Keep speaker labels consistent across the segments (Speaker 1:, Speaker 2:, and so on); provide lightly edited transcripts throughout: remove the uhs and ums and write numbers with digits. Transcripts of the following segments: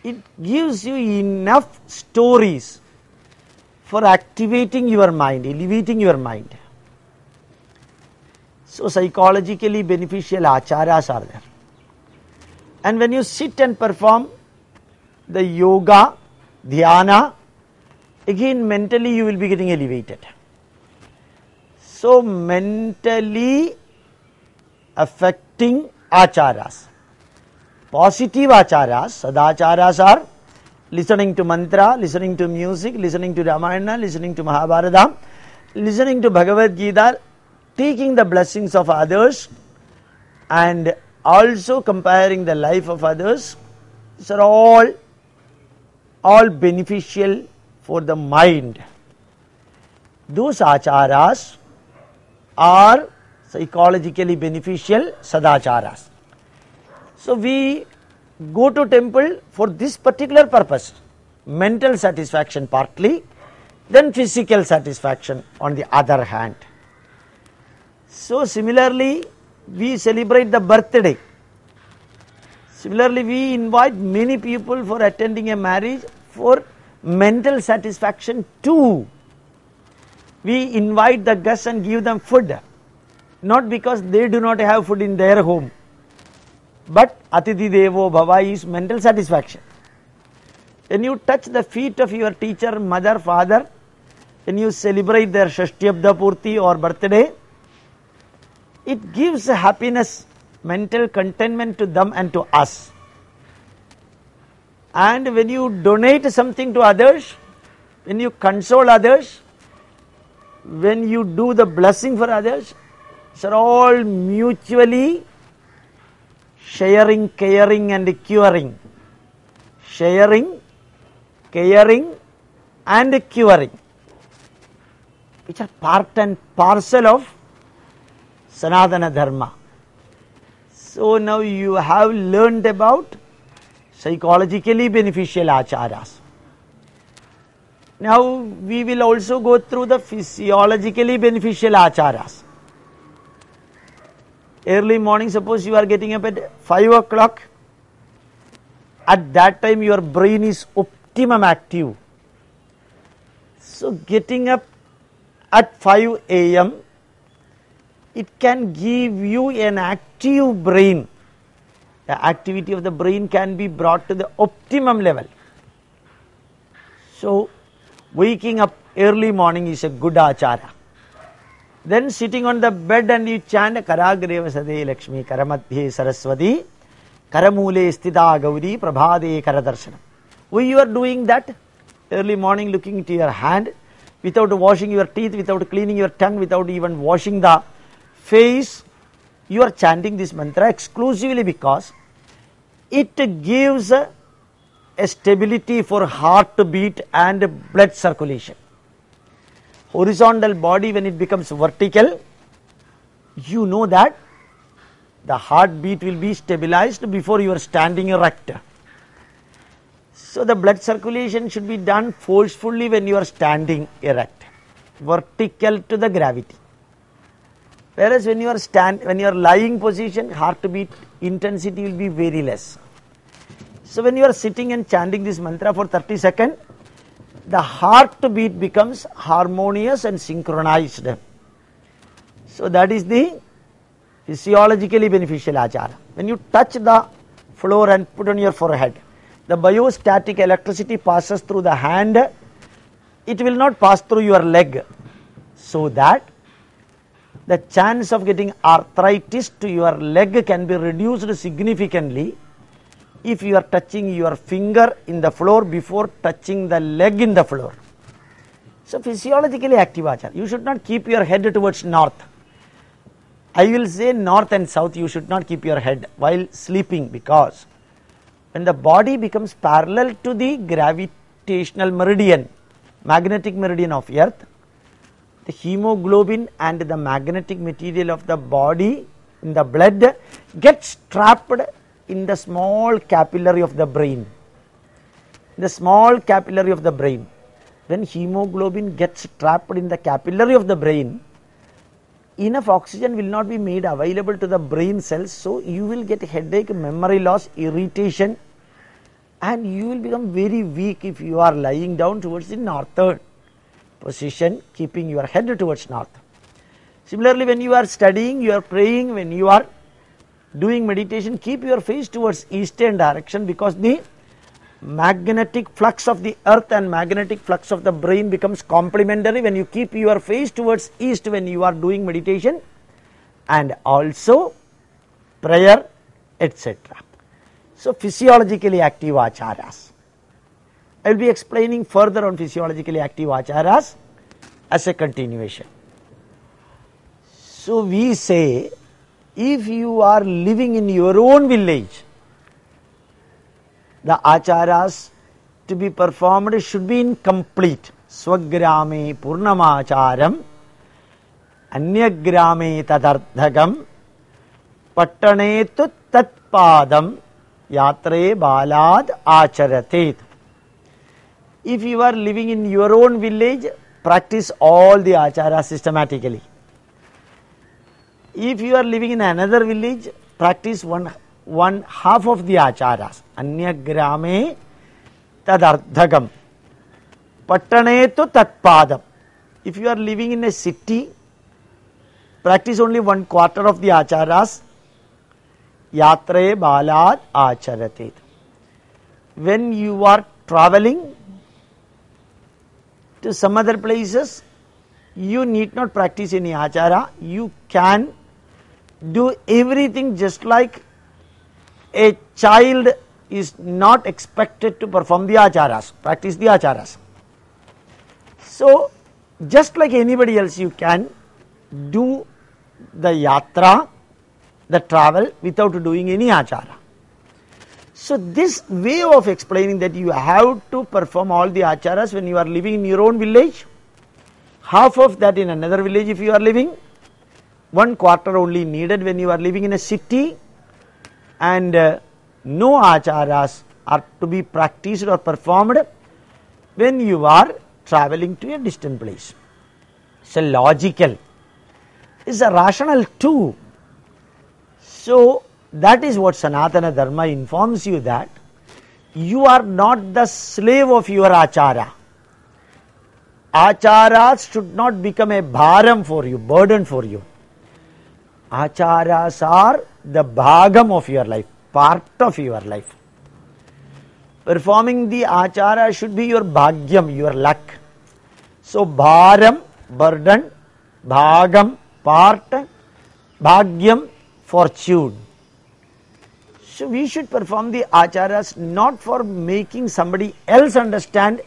Speaker 1: it gives you enough stories for activating your mind, elevating your mind. So psychologically beneficial acharas are there. And when you sit and perform the yoga, dhyana, again mentally you will be getting elevated. So mentally affecting acharas. Positive acharas, sadacharas are listening to mantra, listening to music, listening to Ramayana, listening to Mahabharata, listening to Bhagavad Gita, taking the blessings of others and also comparing the life of others. These are all beneficial for the mind. Those acharas are psychologically beneficial sadacharas. So we go to temple for this particular purpose, mental satisfaction partly, then physical satisfaction on the other hand. So similarly, we celebrate the birthday. Similarly, we invite many people for attending a marriage for mental satisfaction too. We invite the guests and give them food, not because they do not have food in their home, but Atidhi Devo Bhava is mental satisfaction. When you touch the feet of your teacher, mother, father, when you celebrate their Shashtiyabda Purti or birthday, it gives happiness, mental contentment to them and to us. And when you donate something to others, when you console others, when you do the blessing for others, these are all mutually sharing, caring and curing. Sharing, caring and curing, which are part and parcel of Sanatana Dharma. So now you have learned about psychologically beneficial acharas. Now we will also go through the physiologically beneficial acharas. Early morning, suppose you are getting up at 5 o'clock, at that time your brain is optimum active. So getting up at 5 a.m., it can give you an active brain. The activity of the brain can be brought to the optimum level. So waking up early morning is a good achara. Then sitting on the bed and you chant Karagreva Sade Lakshmi Karamadhye Saraswati Karamule Sthita Gauri Prabhade Karadarshanam. Why you are doing that? Early morning looking into your hand, without washing your teeth, without cleaning your tongue, without even washing the face, you are chanting this mantra exclusively because it gives a stability for heartbeat and blood circulation. Horizontal body, when it becomes vertical, you know that the heartbeat will be stabilized before you are standing erect. So the blood circulation should be done forcefully when you are standing erect, vertical to the gravity. Whereas when you are lying position, heartbeat intensity will be very less. So when you are sitting and chanting this mantra for 30 seconds, the heartbeat becomes harmonious and synchronized. So that is the physiologically beneficial achara. When you touch the floor and put on your forehead, the biostatic electricity passes through the hand, it will not pass through your leg, so that the chance of getting arthritis to your leg can be reduced significantly if you are touching your finger in the floor before touching the leg in the floor. So physiologically active achara. You should not keep your head towards north. I will say north and south, you should not keep your head while sleeping, because when the body becomes parallel to the gravitational meridian, magnetic meridian of earth, the hemoglobin and the magnetic material of the body in the blood gets trapped in the small capillary of the brain. The small capillary of the brain. When hemoglobin gets trapped in the capillary of the brain, enough oxygen will not be made available to the brain cells, so you will get headache, memory loss, irritation, and you will become very weak if you are lying down towards the northern position, keeping your head towards north. Similarly, when you are studying, you are praying, when you are doing meditation, keep your face towards eastern direction, because the magnetic flux of the earth and magnetic flux of the brain becomes complementary when you keep your face towards east when you are doing meditation and also prayer, etc. So, physiologically active acharas. I will be explaining further on physiologically active acharas as a continuation. So, we say, if you are living in your own village, the acharas to be performed should be incomplete. Swagrame purnamacharam, anyagrame tadardhagam, pattane tu tatpadam, yatre balad acharatet. If you are living in your own village, practice all the acharas systematically. If you are living in another village, practice one half of the acharas. Anyagrame tadardhagam, pattane tu tatpadam. If you are living in a city, practice only 1/4 of the acharas. Yatre balad acharatet. When you are traveling to some other places, you need not practice any achara. You can do everything just like a child is not expected to perform the acharas, practice the acharas. So, just like anybody else, you can do the yatra, the travel, without doing any achara. So, this way of explaining that you have to perform all the acharas when you are living in your own village, half of that in another village if you are living, 1/4 only needed when you are living in a city, and no acharas are to be practiced or performed when you are traveling to a distant place. It's a logical, it's a rational too. So, that is what Sanatana Dharma informs you, that you are not the slave of your achara. Acharas should not become a bharam for you, burden for you. Acharas are the bhagam of your life, part of your life. Performing the achara should be your bhagyam, your luck. So, bharam, burden, bhagam, part, bhagyam, fortune. So, we should perform the acharas not for making somebody else understand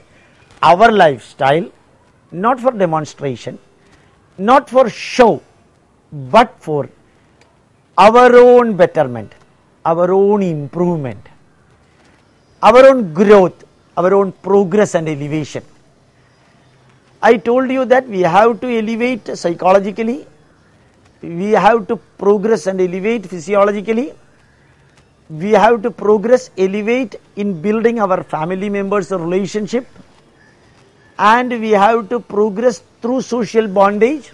Speaker 1: our lifestyle, not for demonstration, not for show, but for our own betterment, our own improvement, our own growth, our own progress and elevation. I told you that we have to elevate psychologically, we have to progress and elevate physiologically, we have to progress, elevate in building our family members' relationship, and we have to progress through social bondage,